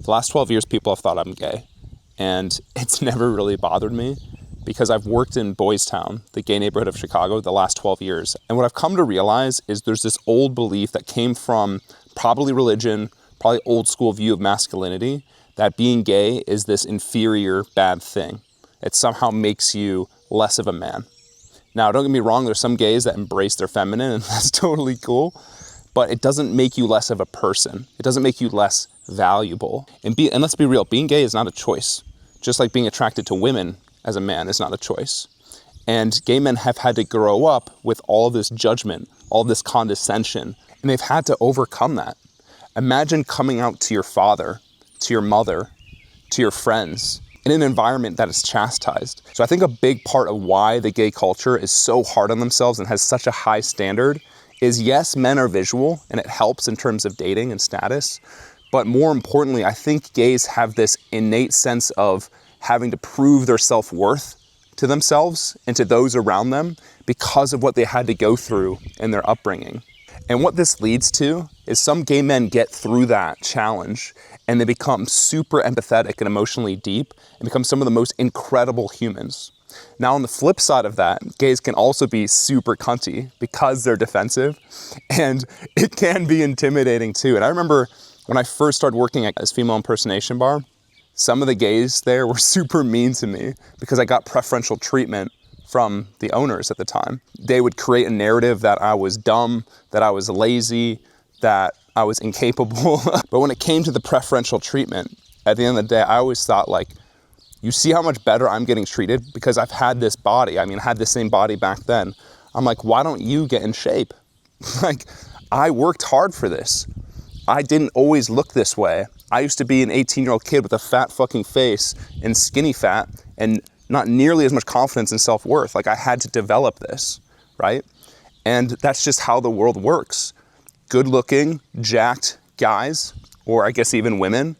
The last 12 years, people have thought I'm gay, and it's never really bothered me because I've worked in Boys Town, the gay neighborhood of Chicago, the last 12 years. And what I've come to realize is there's this old belief that came from probably religion, probably old school view of masculinity, that being gay is this inferior bad thing. It somehow makes you less of a man. Now, don't get me wrong, there's some gays that embrace their feminine, and that's totally cool, but it doesn't make you less of a person. It doesn't make you less valuable. And let's be real, being gay is not a choice. Just like being attracted to women as a man is not a choice. And gay men have had to grow up with all of this judgment, all of this condescension, and they've had to overcome that. Imagine coming out to your father, to your mother, to your friends, in an environment that is chastised. So I think a big part of why the gay culture is so hard on themselves and has such a high standard is, yes, men are visual and it helps in terms of dating and status, but more importantly, I think gays have this innate sense of having to prove their self-worth to themselves and to those around them because of what they had to go through in their upbringing. And what this leads to is some gay men get through that challenge and they become super empathetic and emotionally deep and become some of the most incredible humans. Now, on the flip side of that, gays can also be super cunty because they're defensive, and it can be intimidating too. And I remember when I first started working at this female impersonation bar, some of the gays there were super mean to me because I got preferential treatment from the owners at the time. They would create a narrative that I was dumb, that I was lazy, that I was incapable. But when it came to the preferential treatment, at the end of the day, I always thought, like, you see how much better I'm getting treated because I've had this body. I mean, I had the same body back then. I'm like, why don't you get in shape? Like, I worked hard for this. I didn't always look this way. I used to be an 18-year-old kid with a fat fucking face and skinny fat and not nearly as much confidence and self-worth. Like, I had to develop this, right? And that's just how the world works. Good-looking, jacked guys, or I guess even women,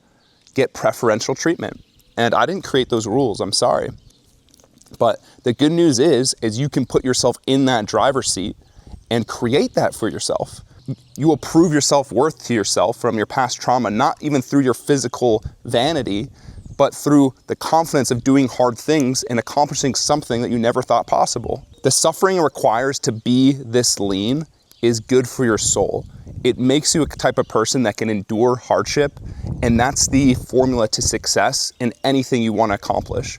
get preferential treatment. And I didn't create those rules, I'm sorry. But the good news is you can put yourself in that driver's seat and create that for yourself. You will prove your self-worth to yourself from your past trauma, not even through your physical vanity, but through the confidence of doing hard things and accomplishing something that you never thought possible. The suffering it requires to be this lean is good for your soul. It makes you a type of person that can endure hardship, and that's the formula to success in anything you want to accomplish.